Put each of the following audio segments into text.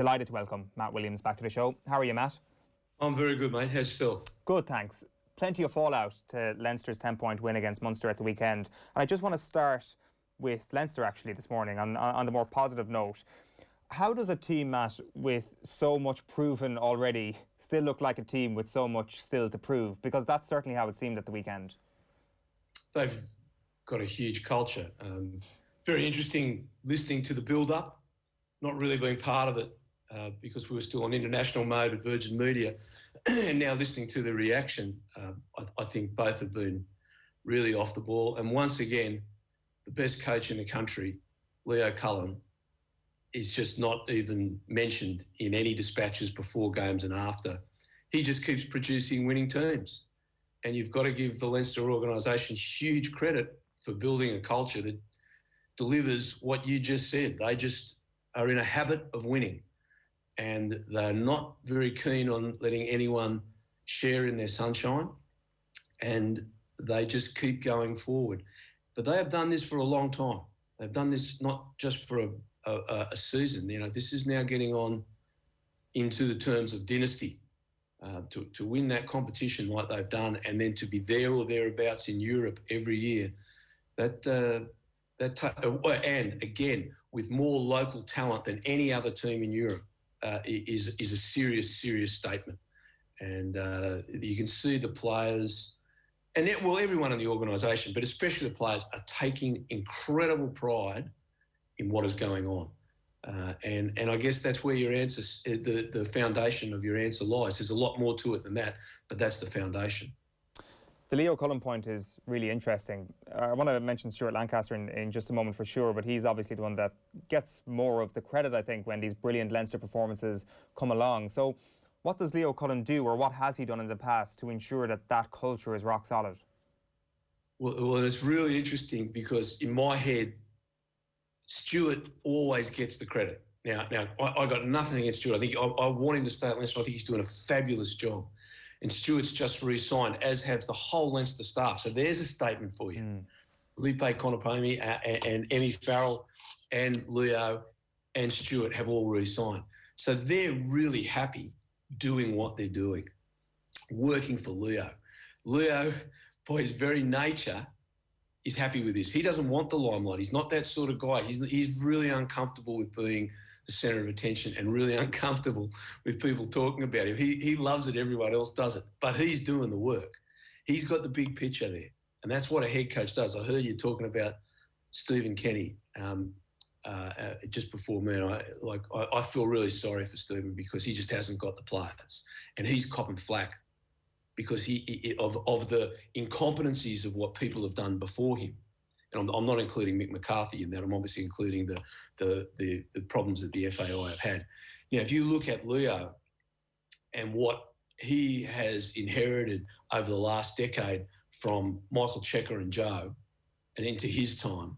Delighted to welcome Matt Williams back to the show. How are you, Matt? I'm very good, mate. How's yourself? Good, thanks. Plenty of fallout to Leinster's 10-point win against Munster at the weekend. And I just want to start with Leinster, actually, this morning, on the more positive note. How does a team, Matt, with so much proven already, still look like a team with so much still to prove? Because that's certainly how it seemed at the weekend. They've got a huge culture. Very interesting listening to the build-up, not really being part of it because we were still on international mode with Virgin Media, and now listening to the reaction. I think both have been really off the ball. And once again, the best coach in the country, Leo Cullen, is just not even mentioned in any dispatches before games and after. He just keeps producing winning teams. And you've got to give the Leinster organisation huge credit for building a culture that delivers what you just said. They just are in a habit of winning. And they're not very keen on letting anyone share in their sunshine. And they just keep going forward. But they have done this for a long time. They've done this not just for a season. You know, this is now getting on into the terms of dynasty. To win that competition like they've done, and then to be there or thereabouts in Europe every year, and again with more local talent than any other team in Europe, is a serious statement. And you can see the players, and everyone in the organisation, but especially the players, are taking incredible pride in what is going on. And I guess that's where your answer, the foundation of your answer lies. There's a lot more to it than that, but that's the foundation. The Leo Cullen point is really interesting. I want to mention Stuart Lancaster in just a moment for sure, but he's obviously the one that gets more of the credit, I think, when these brilliant Leinster performances come along. So what does Leo Cullen do, or what has he done in the past to ensure that that culture is rock solid? Well, it's really interesting because in my head, Stuart always gets the credit. Now, I got nothing against Stuart. I think I want him to stay at Leinster. I think he's doing a fabulous job. And Stuart's just re-signed, as have the whole Leinster staff. So there's a statement for you. Lipe Konopemi and Emmy Farrell and Leo and Stuart have all re-signed. So they're really happy doing what they're doing, working for Leo. Leo, by his very nature, is happy with this. He doesn't want the limelight. He's not that sort of guy. He's really uncomfortable with being the centre of attention and really uncomfortable with people talking about him. He loves it. Everyone else does it. But he's doing the work. He's got the big picture there. And that's what a head coach does. I heard you talking about Stephen Kenny just before me. And I feel really sorry for Stephen because he just hasn't got the players. And he's copping flack because of the incompetencies of what people have done before him. And I'm not including Mick McCarthy in that. I'm obviously including the problems that the FAI have had. Now, if you look at Leo and what he has inherited over the last decade from Michael Checker and Joe and into his time,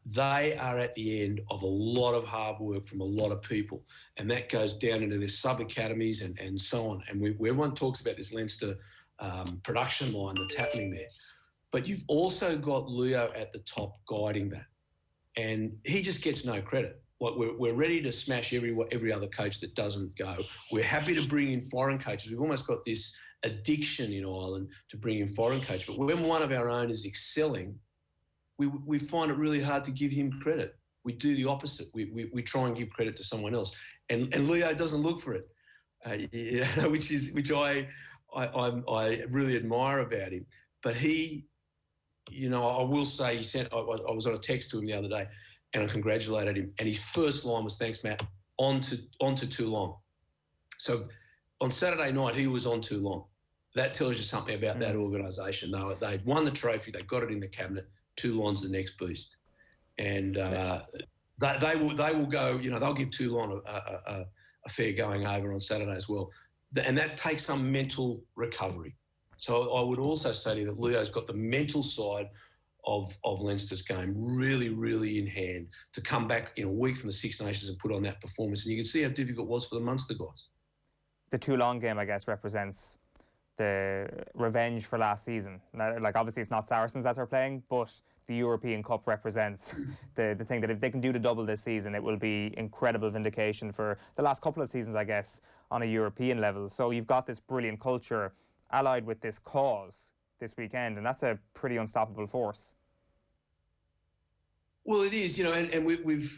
they are at the end of a lot of hard work from a lot of people. And that goes down into their sub-academies and so on. And everyone talks about this Leinster production line that's happening there. But you've also got Leo at the top guiding that. And he just gets no credit. Like we're ready to smash every other coach that doesn't go. We're happy to bring in foreign coaches. We've almost got this addiction in Ireland to bring in foreign coaches. But when one of our own is excelling, we find it really hard to give him credit. We do the opposite. We try and give credit to someone else. And Leo doesn't look for it, which I really admire about him. But he, I will say I was on a text to him the other day and I congratulated him. And his first line was, "Thanks, Matt, on to Toulon." So on Saturday night, he was on Toulon. That tells you something about that organisation. They'd won the trophy. They got it in the cabinet. Toulon's the next beast. And they will go, they'll give Toulon a fair going over on Saturday as well. And that takes some mental recovery. So I would also say to you that Leo's got the mental side of Leinster's game really, really in hand to come back in a week from the Six Nations and put on that performance. And you can see how difficult it was for the Munster guys. The Toulon game, I guess, represents the revenge for last season. Like, obviously it's not Saracens that they're playing, but the European Cup represents, the thing that if they can do the double this season, it will be incredible vindication for the last couple of seasons, I guess, on a European level. So you've got this brilliant culture allied with this cause this weekend, and that's a pretty unstoppable force. Well, it is, and we've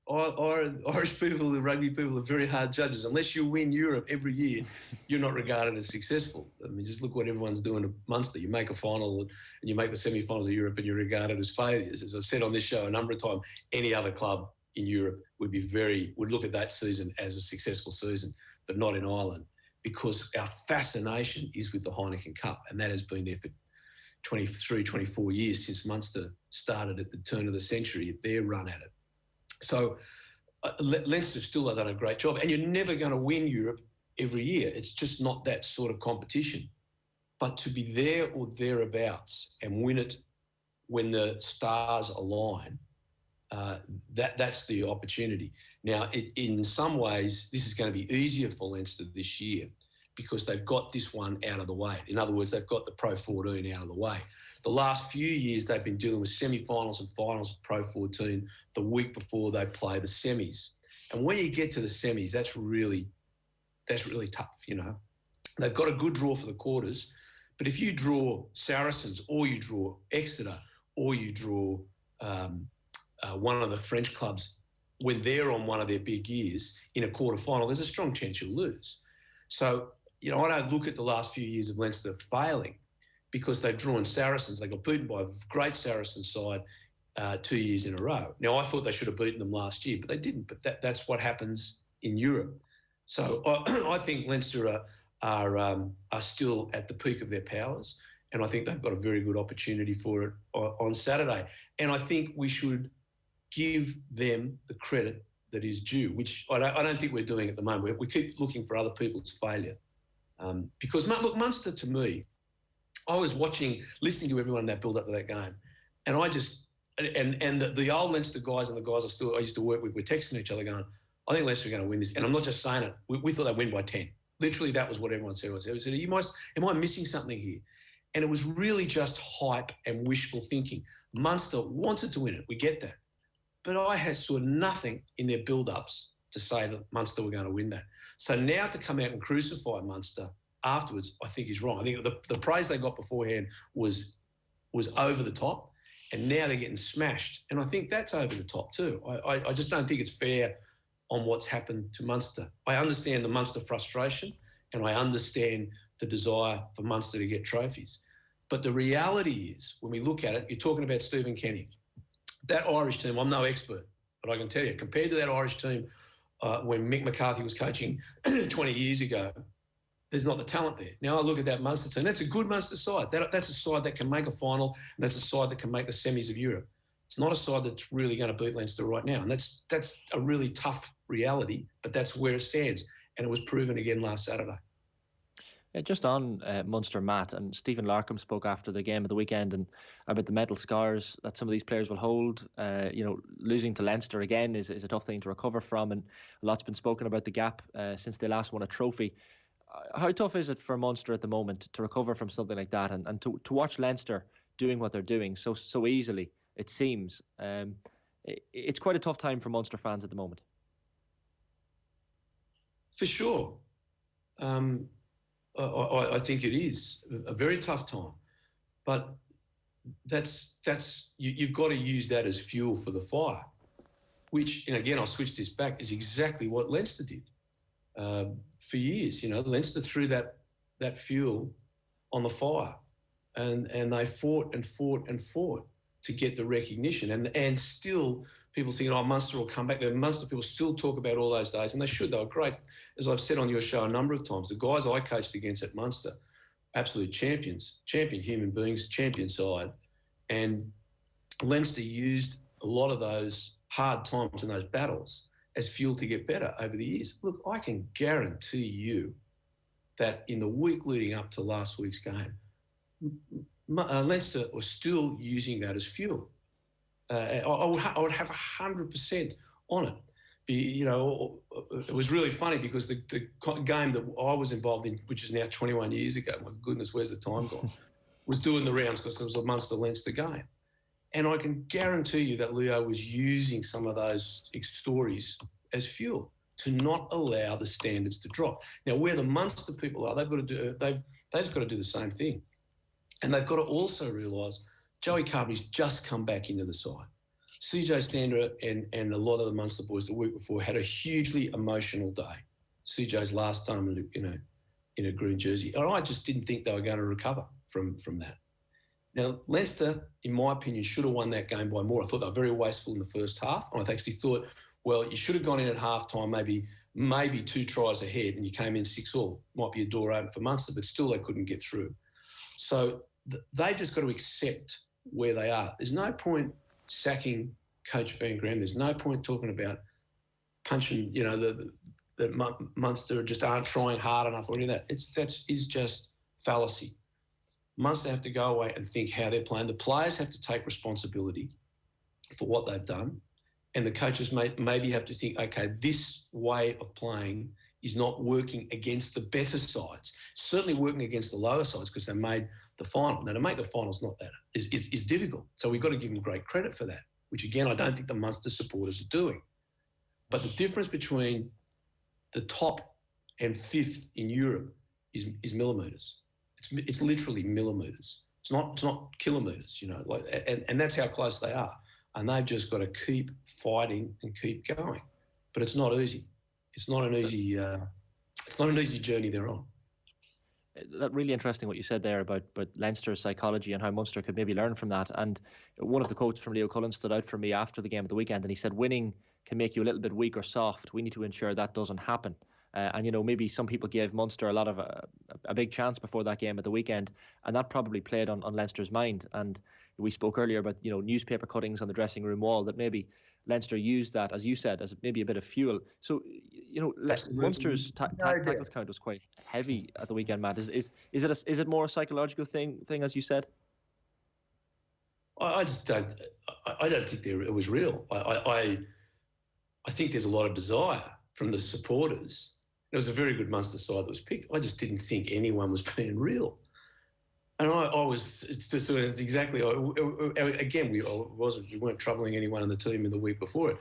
our Irish people, the rugby people, are very hard judges. Unless you win Europe every year, you're not regarded as successful. I mean, just look what everyone's doing at Munster. You make a final and you make the semi-finals of Europe and you're regarded as failures. As I've said on this show a number of times, any other club in Europe would look at that season as a successful season, but not in Ireland, because our fascination is with the Heineken Cup, and that has been there for 23, 24 years since Munster started at the turn of the century at their run at it. So Leinster still have done a great job, and you're never going to win Europe every year. It's just not that sort of competition. But to be there or thereabouts and win it when the stars align, that's the opportunity. Now, in some ways, this is going to be easier for Leinster this year because they've got this one out of the way. In other words, they've got the Pro 14 out of the way. The last few years, they've been dealing with semi-finals and finals of Pro 14 the week before they play the semis. And when you get to the semis, that's really tough, They've got a good draw for the quarters, but if you draw Saracens or you draw Exeter or you draw one of the French clubs when they're on one of their big years in a quarter-final, there's a strong chance you'll lose. So, I don't look at the last few years of Leinster failing because they've drawn Saracens. They got beaten by a great Saracen side 2 years in a row. Now, I thought they should have beaten them last year, but they didn't. But that's what happens in Europe. So I think Leinster are still at the peak of their powers, and I think they've got a very good opportunity for it on Saturday. And I think we should give them the credit that is due, which I don't think we're doing at the moment. We keep looking for other people's failure. Because, look, Munster, to me, I was listening to everyone in that build-up to that game, and the old Leinster guys and the guys I used to work with were texting each other going, I think Leinster are going to win this. And I'm not just saying it. We thought they'd win by 10. Literally, that was what everyone said. They said, am I missing something here? And it was really just hype and wishful thinking. Munster wanted to win it. We get that. But I saw nothing in their build-ups to say that Munster were going to win that. So now to come out and crucify Munster afterwards, I think is wrong. I think the praise they got beforehand was over the top, and now they're getting smashed. And I think that's over the top too. I just don't think it's fair on what's happened to Munster. I understand the Munster frustration, and I understand the desire for Munster to get trophies. But the reality is, when we look at it, you're talking about Stephen Kenny. That Irish team, I'm no expert, but I can tell you, compared to that Irish team when Mick McCarthy was coaching 20 years ago, there's not the talent there. Now I look at that Munster team. That's a good Munster side. That's a side that can make a final, and that's a side that can make the semis of Europe. It's not a side that's really going to beat Leinster right now, and that's a really tough reality, but that's where it stands, and it was proven again last Saturday. Just on Munster, Matt, and Stephen Larkham spoke after the game of the weekend and about the mental scars that some of these players will hold. Losing to Leinster again is a tough thing to recover from, and a lot's been spoken about the gap since they last won a trophy. How tough is it for Munster at the moment to recover from something like that and to watch Leinster doing what they're doing so easily, it seems? It's quite a tough time for Munster fans at the moment. For sure. I think it is a very tough time, but you've got to use that as fuel for the fire, which, and again, I'll switch this back, is exactly what Leinster did for years. Leinster threw that fuel on the fire, and they fought and fought and fought to get the recognition, and still people thinking, Munster will come back. The Munster people still talk about all those days, and they should. They were great. As I've said on your show a number of times, the guys I coached against at Munster, absolute champions, champion human beings, champion side. And Leinster used a lot of those hard times and those battles as fuel to get better over the years. Look, I can guarantee you that in the week leading up to last week's game, Leinster was still using that as fuel. I would have 100% on it. It was really funny because the game that I was involved in, which is now 21 years ago, my goodness, where's the time gone, was doing the rounds because it was a Munster-Leinster game. And I can guarantee you that Leo was using some of those stories as fuel to not allow the standards to drop. Now, where the Munster people are, they've just got to do the same thing. And they've got to also realise Joey Carberry's just come back into the side. CJ Stander and a lot of the Munster boys the week before had a hugely emotional day. CJ's last time in a green jersey. And I just didn't think they were going to recover from that. Now, Leinster, in my opinion, should have won that game by more. I thought they were very wasteful in the first half. And I actually thought, well, you should have gone in at halftime, maybe 2 tries ahead, and you came in 6-all. Might be a door open for Munster, but still they couldn't get through. So they've just got to accept where they are. There's no point sacking Coach Van Graham. There's no point talking about punching, that Munster just aren't trying hard enough or any of that. That is just fallacy. Munster have to go away and think how they're playing. The players have to take responsibility for what they've done. And the coaches maybe have to think, okay, this way of playing is not working against the better sides. Certainly working against the lower sides because they made the final. Now, to make the final's not that is difficult. So we've got to give them great credit for that, which, again, I don't think the Munster supporters are doing. But the difference between the top and 5th in Europe is millimetres. It's literally millimetres. It's not kilometres, and that's how close they are. And they've just got to keep fighting and keep going. But it's not easy. It's not an easy journey they're on. That really interesting what you said there about Leinster's psychology and how Munster could maybe learn from that. And one of the quotes from Leo Cullen stood out for me after the game of the weekend, and he said, winning can make you a little bit weak or soft. We need to ensure that doesn't happen. And maybe some people gave Munster a lot of a big chance before that game at the weekend, and that probably played on Leinster's mind. And we spoke earlier about newspaper cuttings on the dressing room wall, that maybe Leinster used that, as you said, as maybe a bit of fuel. So Munster's tackles count was quite heavy at the weekend, Matt. Is it more a psychological thing as you said? I just don't. I don't think it was real. I think there's a lot of desire from the supporters. It was a very good Munster side that was picked. I just didn't think anyone was being real. And it's exactly, again, we weren't troubling anyone in the team in the week before it.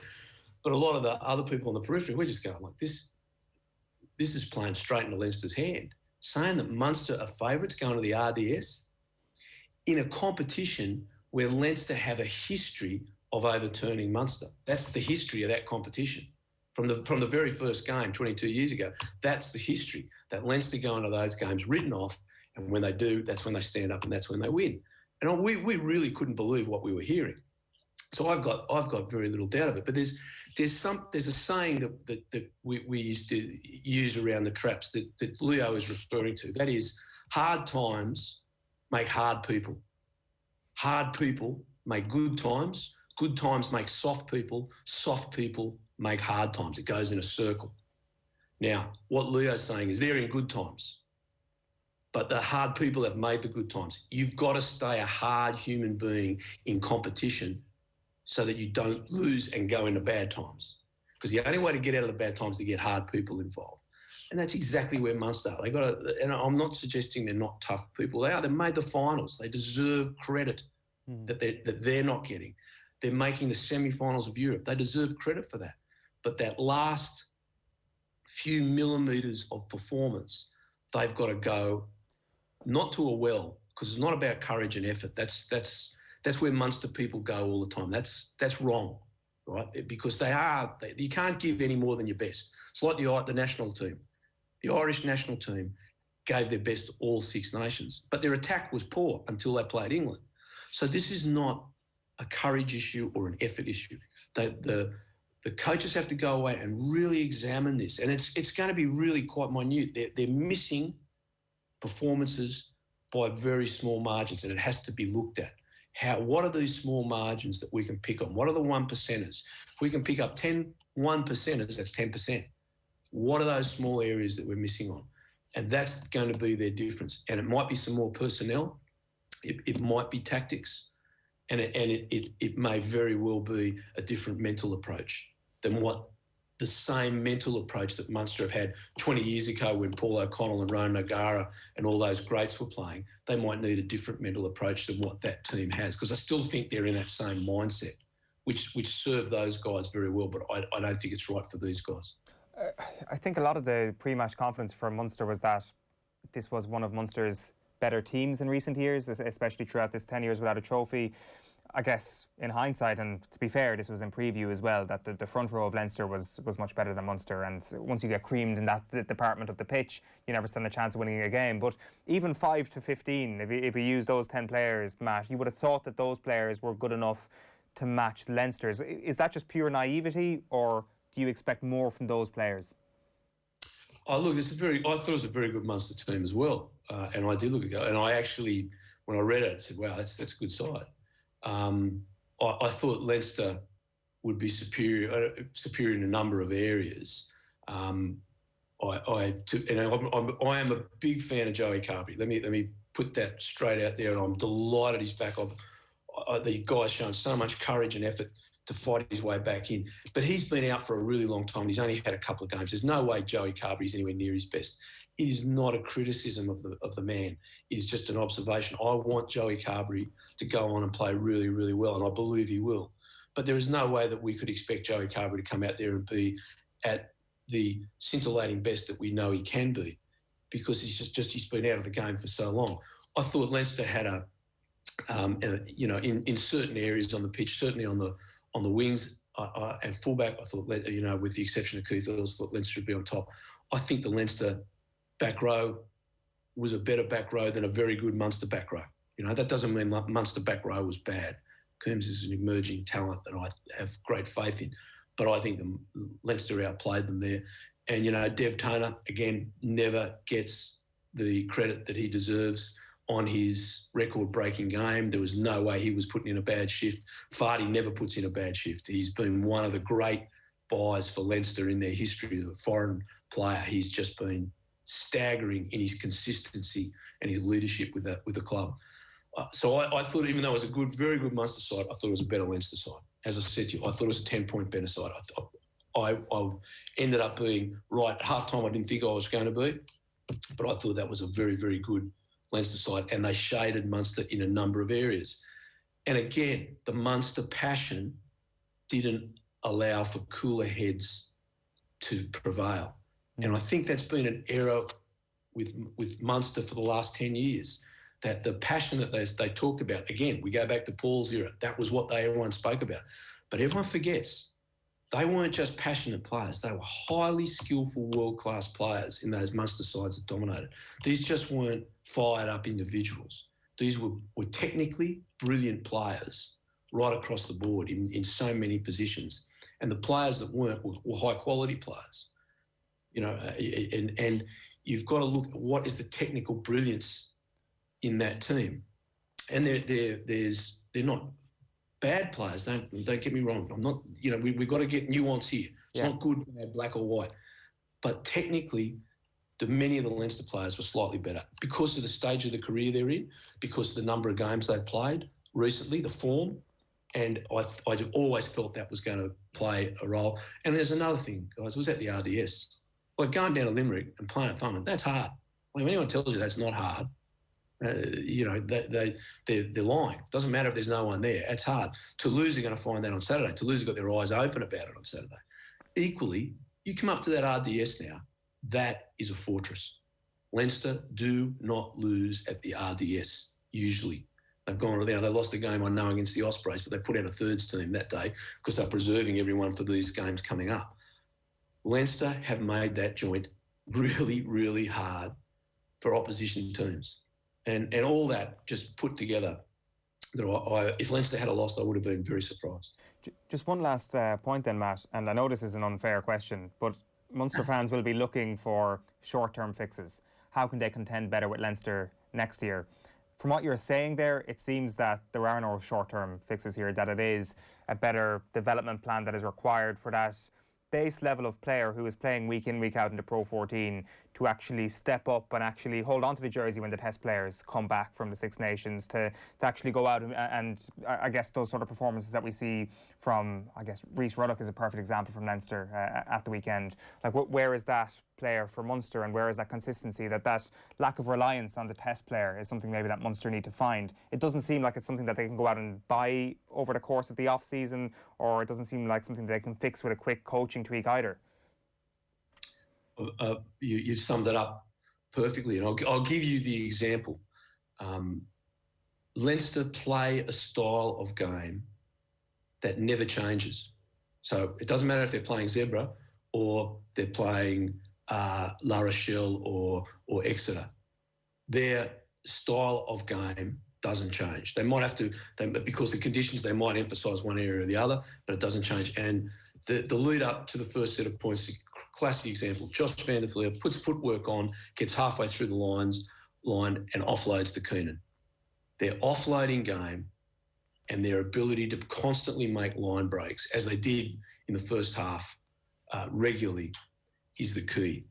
But a lot of the other people on the periphery, we're just going like, this is playing straight into Leinster's hand. Saying that Munster are favourites going to the RDS in a competition where Leinster have a history of overturning Munster. That's the history of that competition. From the very first game 22 years ago, that's the history, that Leinster go into those games written off, and when they do, that's when they stand up and that's when they win. And we really couldn't believe what we were hearing. So I've got very little doubt of it. But there's a saying that we used to use around the traps that Leo is referring to. That is, hard times make hard people. Hard people make good times make soft people make hard times. It goes in a circle. Now, what Leo's saying is they're in good times, but the hard people have made the good times. You've got to stay a hard human being in competition so that you don't lose and go into bad times. Because the only way to get out of the bad times is to get hard people involved. And that's exactly where Munster are. And I'm not suggesting they're not tough people. They are. They made the finals. They deserve credit that they're not getting. They're making the semi-finals of Europe. They deserve credit for that. But that last few millimetres of performance, they've got to go not to a well, because it's not about courage and effort. That's where Munster people go all the time. That's wrong, right? Because you can't give any more than your best. It's like the national team. The Irish national team gave their best to all Six Nations, but their attack was poor until they played England. So this is not a courage issue or an effort issue. The coaches have to go away and really examine this, and it's going to be really quite minute. They're missing performances by very small margins, and it has to be looked at. What are these small margins that we can pick on? What are the 1%ers? If we can pick up 10 1%ers, that's 10%. What are those small areas that we're missing on? And that's going to be their difference. And it might be some more personnel. It might be tactics. And it may very well be a different mental approach than what the same mental approach that Munster have had 20 years ago when Paul O'Connell and Ronan O'Gara and all those greats were playing. They might need a different mental approach than what that team has, because I still think they're in that same mindset, which served those guys very well, but I don't think it's right for these guys. I think a lot of the pre-match confidence for Munster was that this was one of Munster's better teams in recent years, especially throughout this 10 years without a trophy. I guess in hindsight, and to be fair, this was in preview as well, that the front row of Leinster was much better than Munster, and once you get creamed in that department of the pitch, you never stand a chance of winning a game. But even 5 to 15, if you use those 10 players, Matt, you would have thought that those players were good enough to match Leinster's. Is that just pure naivety, or do you expect more from those players? Oh, look, I thought it was a very good Munster team as well, and I did look at it, and I actually, when I read it, I said, "Wow, that's a good side." I thought Leinster would be superior in a number of areas. I am a big fan of Joey Carbery. Let me put that straight out there, and I'm delighted he's back. The guy's shown so much courage and effort to fight his way back in. But he's been out for a really long time. He's only had a couple of games. There's no way Joey Carbery's anywhere near his best. It is not a criticism of the man. It is just an observation. I want Joey Carbery to go on and play really, really well, and I believe he will. But there is no way that we could expect Joey Carbery to come out there and be at the scintillating best that we know he can be, because he's been out of the game for so long. I thought Leinster had in certain areas on the pitch, certainly on the wings and fullback, I thought, with the exception of Keith Earls, thought Leinster would be on top. I think the Leinster back row was a better back row than a very good Munster back row. That doesn't mean Munster back row was bad. Coombs is an emerging talent that I have great faith in, but I think the Leinster outplayed them there. And, Dev Toner, again, never gets the credit that he deserves on his record-breaking game. There was no way he was putting in a bad shift. Vardy never puts in a bad shift. He's been one of the great buys for Leinster in their history as a foreign player. He's just been staggering in his consistency and his leadership with the club. So I thought, even though it was a very good Munster side, I thought it was a better Leinster side. As I said to you, I thought it was a 10-point better side. I ended up being right. At half-time, I didn't think I was going to be, but I thought that was a very, very good Leinster side, and they shaded Munster in a number of areas. And again, the Munster passion didn't allow for cooler heads to prevail. And I think that's been an error with Munster for the last 10 years, that the passion that they talked about, again, we go back to Paul's era, that was what everyone spoke about. But everyone forgets, they weren't just passionate players. They were highly skillful, world-class players in those Munster sides that dominated. These just weren't fired-up individuals. These were technically brilliant players right across the board in so many positions. And the players that weren't were high-quality players. And you've got to look at what is the technical brilliance in that team. And they're not bad players. Don't get me wrong. I'm not. We've got to get nuance here. It's not good when they're black or white. But technically, many of the Leinster players were slightly better because of the stage of the career they're in, because of the number of games they've played recently, the form. And I always felt that was going to play a role. And there's another thing, guys. It was at the RDS. Like going down to Limerick and playing at Thurman, that's hard. Like, when anyone tells you that's not hard, they're lying. It doesn't matter if there's no one there. It's hard. Toulouse are going to find that on Saturday. Toulouse have got their eyes open about it on Saturday. Equally, you come up to that RDS now, that is a fortress. Leinster do not lose at the RDS, usually. They've gone down. They lost a game, I know, against the Ospreys, but they put out a thirds team that day because they're preserving everyone for these games coming up. Leinster have made that joint really, really hard for opposition teams. And all that just put together, if Leinster had lost, I would have been very surprised. Just one last point then, Matt, and I know this is an unfair question, but Munster fans will be looking for short-term fixes. How can they contend better with Leinster next year? From what you're saying there, it seems that there are no short-term fixes here, that it is a better development plan that is required for that base level of player who is playing week in, week out in the Pro 14 to actually step up and actually hold on to the jersey when the test players come back from the Six Nations, to actually go out and I guess those sort of performances that we see from, I guess, Rhys Ruddock is a perfect example from Leinster at the weekend. Like, where is that player for Munster, and where is that consistency? That lack of reliance on the test player is something maybe that Munster need to find. It doesn't seem like it's something that they can go out and buy over the course of the off-season, or it doesn't seem like something that they can fix with a quick coaching tweak either. You summed it up perfectly, and I'll give you the example. Leinster play a style of game that never changes. So it doesn't matter if they're playing Zebra or they're playing La Rochelle or Exeter. Their style of game doesn't change. They might have to, because the conditions, they might emphasise one area or the other, but it doesn't change. And the lead up to the first set of points, classic example, Josh van der Vlier puts footwork on, gets halfway through the line and offloads to Keenan. Their offloading game and their ability to constantly make line breaks, as they did in the first half regularly, is the key.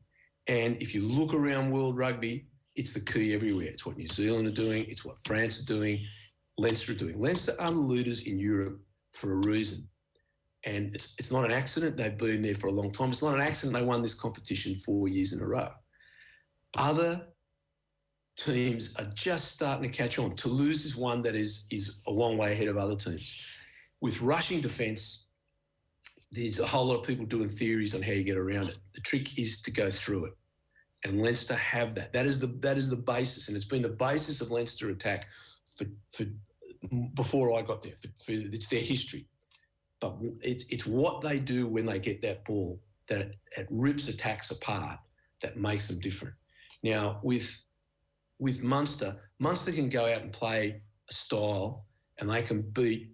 And if you look around world rugby, it's the key everywhere. It's what New Zealand are doing. It's what France are doing. Leinster are doing. Leinster are the leaders in Europe for a reason. And it's not an accident. They've been there for a long time. It's not an accident they won this competition 4 years in a row. Other teams are just starting to catch on. Toulouse is one that is a long way ahead of other teams. With rushing defence, there's a whole lot of people doing theories on how you get around it. The trick is to go through it. And Leinster have that. That is the basis, and it's been the basis of Leinster attack for before I got there. It's their history. But it's what they do when they get that ball that it rips attacks apart that makes them different. Now, with Munster can go out and play a style, and they can beat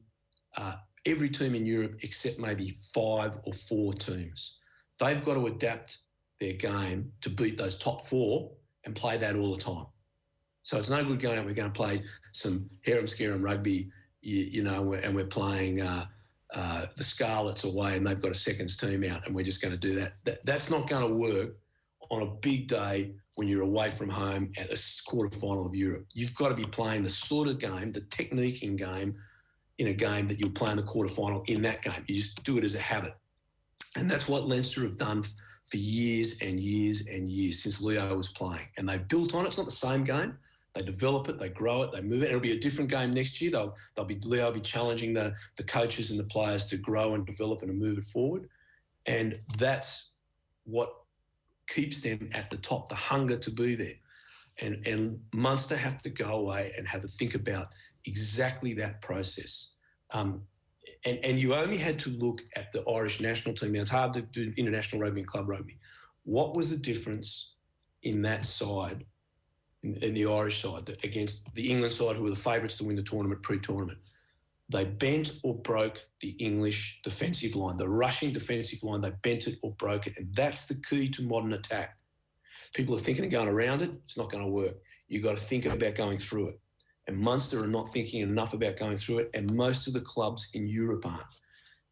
every team in Europe except maybe 5 or 4 teams. They've got to adapt their game to beat those top 4 and play that all the time. So it's no good going out, we're going to play some harem-scarum rugby, you know, and we're playing the Scarlets away and they've got a seconds team out and we're just going to do that. That's not going to work on a big day when you're away from home at a quarterfinal of Europe. You've got to be playing the sort of game, the technique in game, in a game that you'll play in the quarterfinal in that game. You just do it as a habit. And that's what Leinster have done for years and years and years since Leo was playing. And they've built on it. It's not the same game. They develop it, they grow it, they move it. It'll be a different game next year. Leo will be challenging the coaches and the players to grow and develop and to move it forward. And that's what keeps them at the top, the hunger to be there. And Munster have to go away and have a think about exactly that process. And you only had to look at the Irish national team. Now, it's hard to do international rugby and club rugby. What was the difference in that side, in the Irish side, against the England side, who were the favourites to win the tournament pre-tournament? They bent or broke the English defensive line, the rushing defensive line. They bent it or broke it. And that's the key to modern attack. People are thinking of going around it. It's not going to work. You've got to think about going through it. And Munster are not thinking enough about going through it, and most of the clubs in Europe aren't.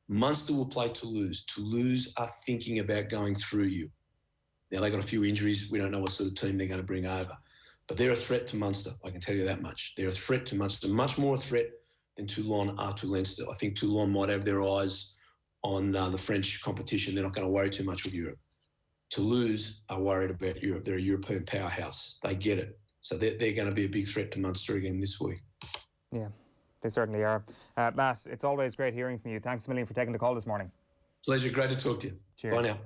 Munster will play Toulouse. Toulouse are thinking about going through you. Now, they've got a few injuries. We don't know what sort of team they're going to bring over. But they're a threat to Munster, I can tell you that much. They're a threat to Munster, much more a threat than Toulon are to Leinster. I think Toulon might have their eyes on the French competition. They're not going to worry too much with Europe. Toulouse are worried about Europe. They're a European powerhouse. They get it. So they're going to be a big threat to Munster again this week. Yeah, they certainly are. Matt, it's always great hearing from you. Thanks a million for taking the call this morning. Pleasure. Great to talk to you. Cheers. Bye now.